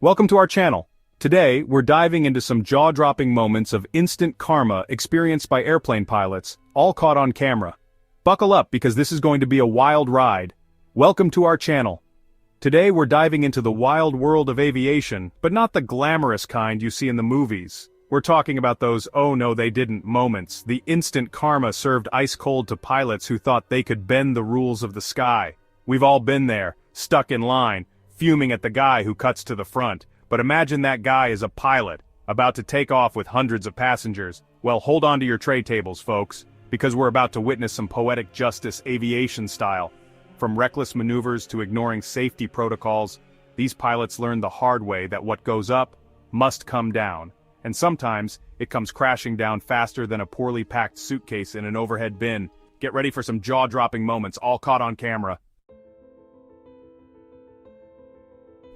Welcome to our channel. Today, we're diving into some jaw-dropping moments of instant karma experienced by airplane pilots, all caught on camera. Buckle up because this is going to be a wild ride. Welcome to our channel. Today we're diving into the wild world of aviation, but not the glamorous kind you see in the movies. We're talking about those "oh no they didn't" moments, the instant karma served ice cold to pilots who thought they could bend the rules of the sky. We've all been there, stuck in line, fuming at the guy who cuts to the front. But imagine that guy is a pilot, about to take off with hundreds of passengers. Well, hold on to your tray tables, folks, because we're about to witness some poetic justice aviation style. From reckless maneuvers to ignoring safety protocols, these pilots learned the hard way that what goes up must come down. And sometimes, it comes crashing down faster than a poorly packed suitcase in an overhead bin. Get ready for some jaw-dropping moments, all caught on camera.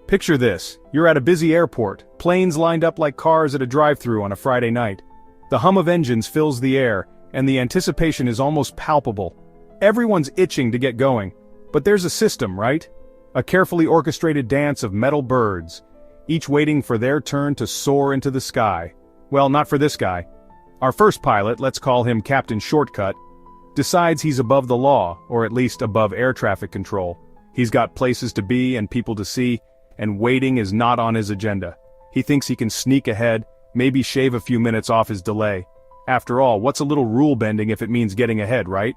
Picture this, you're at a busy airport, planes lined up like cars at a drive-thru on a Friday night. The hum of engines fills the air, and the anticipation is almost palpable. Everyone's itching to get going, but there's a system, right? A carefully orchestrated dance of metal birds, each waiting for their turn to soar into the sky. Well, not for this guy. Our first pilot, let's call him Captain Shortcut, decides he's above the law, or at least above air traffic control. He's got places to be and people to see, and waiting is not on his agenda. He thinks he can sneak ahead, maybe shave a few minutes off his delay. After all, what's a little rule bending if it means getting ahead, right?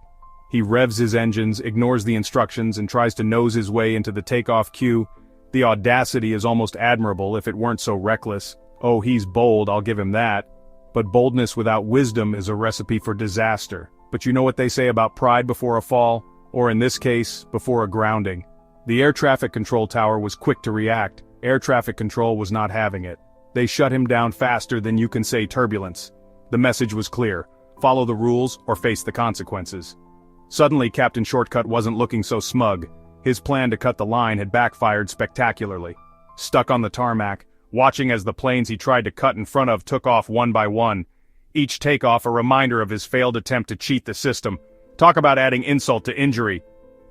He revs his engines, ignores the instructions, and tries to nose his way into the takeoff queue. The audacity is almost admirable if it weren't so reckless. Oh, he's bold, I'll give him that. But boldness without wisdom is a recipe for disaster. But you know what they say about pride before a fall? Or in this case, before a grounding. The air traffic control tower was quick to react. Air traffic control was not having it. They shut him down faster than you can say turbulence. The message was clear: follow the rules or face the consequences. Suddenly Captain Shortcut wasn't looking so smug. His plan to cut the line had backfired spectacularly. Stuck on the tarmac, watching as the planes he tried to cut in front of took off one by one. Each takeoff a reminder of his failed attempt to cheat the system. Talk about adding insult to injury.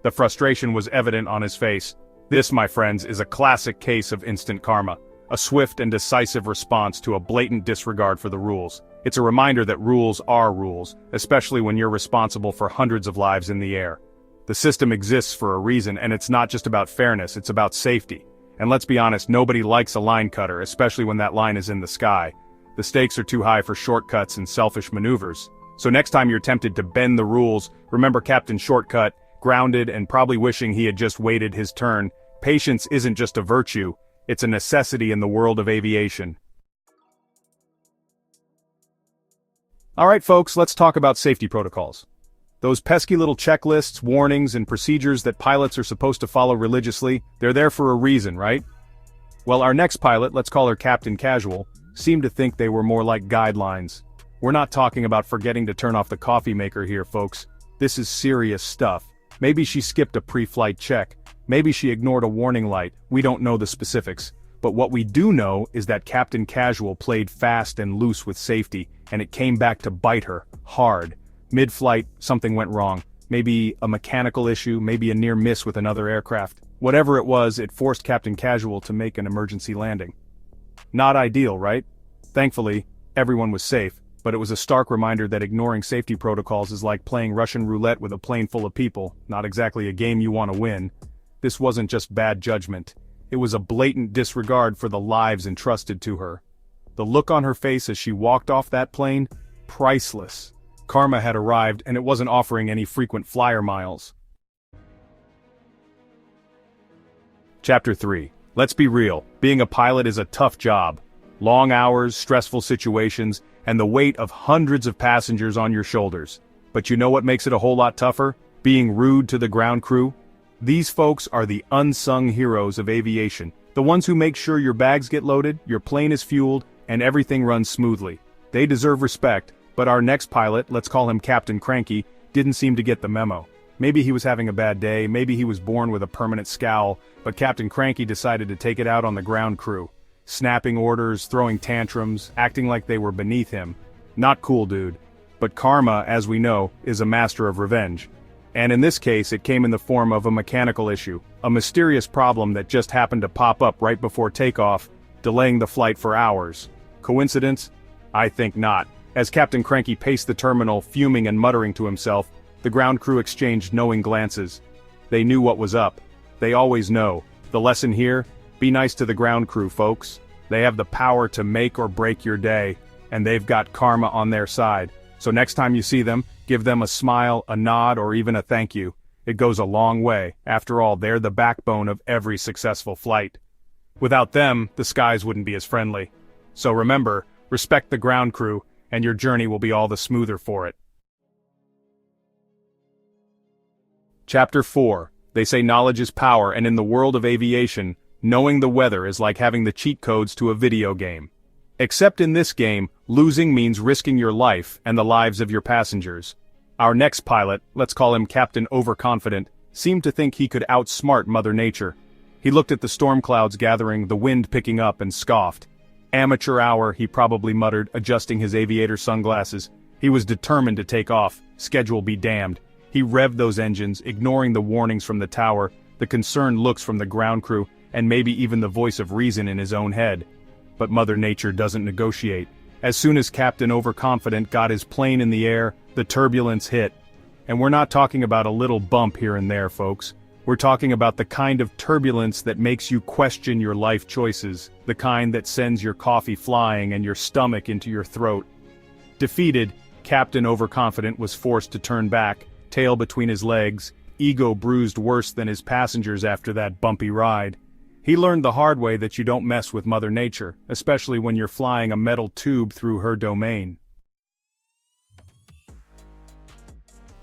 The frustration was evident on his face. This, my friends, is a classic case of instant karma. A swift and decisive response to a blatant disregard for the rules. It's a reminder that rules are rules, especially when you're responsible for hundreds of lives in the air. The system exists for a reason, and it's not just about fairness, it's about safety. And let's be honest, nobody likes a line cutter, especially when that line is in the sky. The stakes are too high for shortcuts and selfish maneuvers. So next time you're tempted to bend the rules, remember Captain Shortcut, grounded and probably wishing he had just waited his turn. Patience isn't just a virtue, it's a necessity in the world of aviation. Alright folks, let's talk about safety protocols. Those pesky little checklists, warnings, and procedures that pilots are supposed to follow religiously, they're there for a reason, right? Well, our next pilot, let's call her Captain Casual, seemed to think they were more like guidelines. We're not talking about forgetting to turn off the coffee maker here, folks. This is serious stuff. Maybe she skipped a pre-flight check. Maybe she ignored a warning light. We don't know the specifics. But what we do know is that Captain Casual played fast and loose with safety, and it came back to bite her, hard. Mid-flight, something went wrong. Maybe a mechanical issue, maybe a near miss with another aircraft. Whatever it was, it forced Captain Casual to make an emergency landing. Not ideal, right? Thankfully, everyone was safe. But it was a stark reminder that ignoring safety protocols is like playing Russian roulette with a plane full of people, not exactly a game you want to win. This wasn't just bad judgment. It was a blatant disregard for the lives entrusted to her. The look on her face as she walked off that plane, priceless. Karma had arrived and it wasn't offering any frequent flyer miles. Chapter 3. Let's be real, being a pilot is a tough job. Long hours, stressful situations, and the weight of hundreds of passengers on your shoulders. But you know what makes it a whole lot tougher? Being rude to the ground crew. These folks are the unsung heroes of aviation. The ones who make sure your bags get loaded, your plane is fueled, and everything runs smoothly. They deserve respect, but our next pilot, let's call him Captain Cranky, didn't seem to get the memo. Maybe he was having a bad day, maybe he was born with a permanent scowl, but Captain Cranky decided to take it out on the ground crew. Snapping orders, throwing tantrums, acting like they were beneath him. Not cool, dude. But karma, as we know, is a master of revenge. And in this case, it came in the form of a mechanical issue, a mysterious problem that just happened to pop up right before takeoff, delaying the flight for hours. Coincidence? I think not. As Captain Cranky paced the terminal, fuming and muttering to himself, the ground crew exchanged knowing glances. They knew what was up. They always know. The lesson here? Be nice to the ground crew, folks. They have the power to make or break your day, and they've got karma on their side. So next time you see them, give them a smile, a nod, or even a thank you. It goes a long way. After all, they're the backbone of every successful flight. Without them, the skies wouldn't be as friendly. So remember, respect the ground crew, and your journey will be all the smoother for it. Chapter 4. They say knowledge is power, and in the world of aviation, knowing the weather is like having the cheat codes to a video game. Except in this game, losing means risking your life and the lives of your passengers. Our next pilot, let's call him Captain Overconfident, seemed to think he could outsmart Mother Nature. He looked at the storm clouds gathering, the wind picking up, and scoffed. Amateur hour, he probably muttered, adjusting his aviator sunglasses. He was determined to take off, schedule be damned. He revved those engines, ignoring the warnings from the tower, the concerned looks from the ground crew, and maybe even the voice of reason in his own head. But Mother Nature doesn't negotiate. As soon as Captain Overconfident got his plane in the air, the turbulence hit. And we're not talking about a little bump here and there, folks. We're talking about the kind of turbulence that makes you question your life choices, the kind that sends your coffee flying and your stomach into your throat. Defeated, Captain Overconfident was forced to turn back, tail between his legs, ego bruised worse than his passengers after that bumpy ride. He learned the hard way that you don't mess with Mother Nature, especially when you're flying a metal tube through her domain.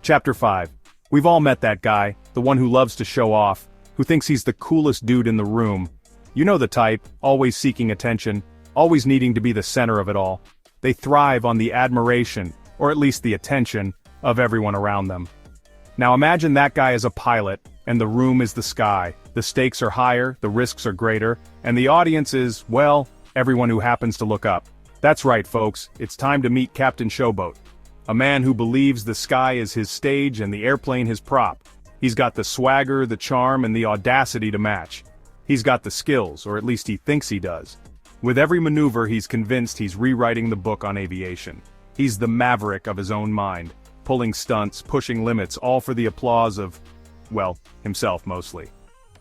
Chapter 5. We've all met that guy, the one who loves to show off, who thinks he's the coolest dude in the room. You know the type, always seeking attention, always needing to be the center of it all. They thrive on the admiration, or at least the attention, of everyone around them. Now imagine that guy is a pilot, and the room is the sky. The stakes are higher, the risks are greater, and the audience is, well, everyone who happens to look up. That's right, folks, it's time to meet Captain Showboat. A man who believes the sky is his stage and the airplane his prop. He's got the swagger, the charm, and the audacity to match. He's got the skills, or at least he thinks he does. With every maneuver he's convinced he's rewriting the book on aviation. He's the maverick of his own mind, pulling stunts, pushing limits, all for the applause of, well, himself mostly.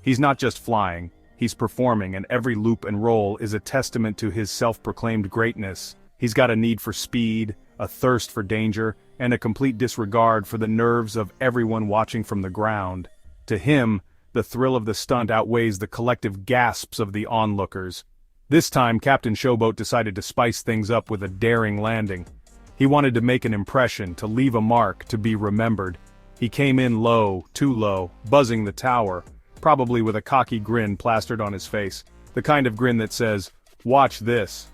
He's not just flying, he's performing, and every loop and roll is a testament to his self-proclaimed greatness. He's got a need for speed, a thirst for danger, and a complete disregard for the nerves of everyone watching from the ground. To him, the thrill of the stunt outweighs the collective gasps of the onlookers. This time, Captain Showboat decided to spice things up with a daring landing. He wanted to make an impression, to leave a mark, to be remembered. He came in low, too low, buzzing the tower, probably with a cocky grin plastered on his face, the kind of grin that says, "Watch this."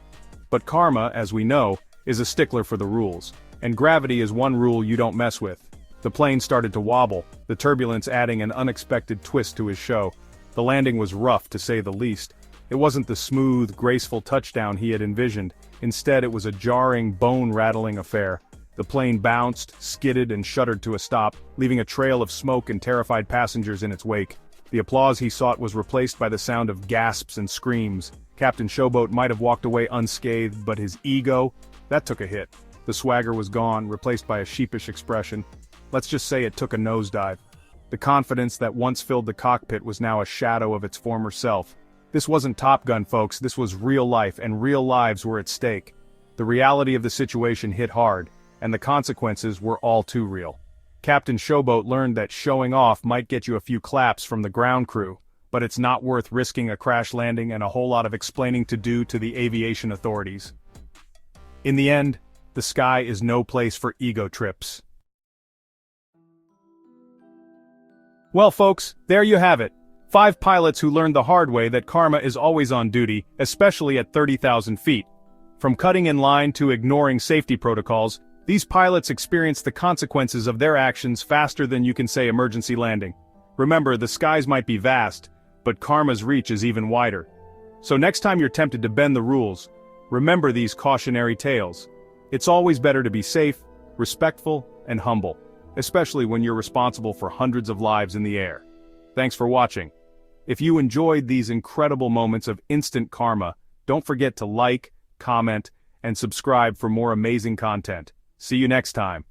But karma, as we know, is a stickler for the rules, and gravity is one rule you don't mess with. The plane started to wobble, the turbulence adding an unexpected twist to his show. The landing was rough, to say the least. It wasn't the smooth, graceful touchdown he had envisioned. Instead, it was a jarring, bone-rattling affair. The plane bounced, skidded, and shuddered to a stop, leaving a trail of smoke and terrified passengers in its wake. The applause he sought was replaced by the sound of gasps and screams. Captain Showboat might have walked away unscathed, but his ego, that took a hit. The swagger was gone, replaced by a sheepish expression. Let's just say it took a nosedive. The confidence that once filled the cockpit was now a shadow of its former self. This wasn't Top Gun, folks, this was real life, and real lives were at stake. The reality of the situation hit hard, and the consequences were all too real. Captain Showboat learned that showing off might get you a few claps from the ground crew, but it's not worth risking a crash landing and a whole lot of explaining to do to the aviation authorities. In the end, the sky is no place for ego trips. Well, folks, there you have it. 5 pilots who learned the hard way that karma is always on duty, especially at 30,000 feet. From cutting in line to ignoring safety protocols, these pilots experience the consequences of their actions faster than you can say emergency landing. Remember, the skies might be vast, but karma's reach is even wider. So next time you're tempted to bend the rules, remember these cautionary tales. It's always better to be safe, respectful, and humble, especially when you're responsible for hundreds of lives in the air. Thanks for watching. If you enjoyed these incredible moments of instant karma, Don't forget to like, comment, and subscribe for more amazing content. See you next time.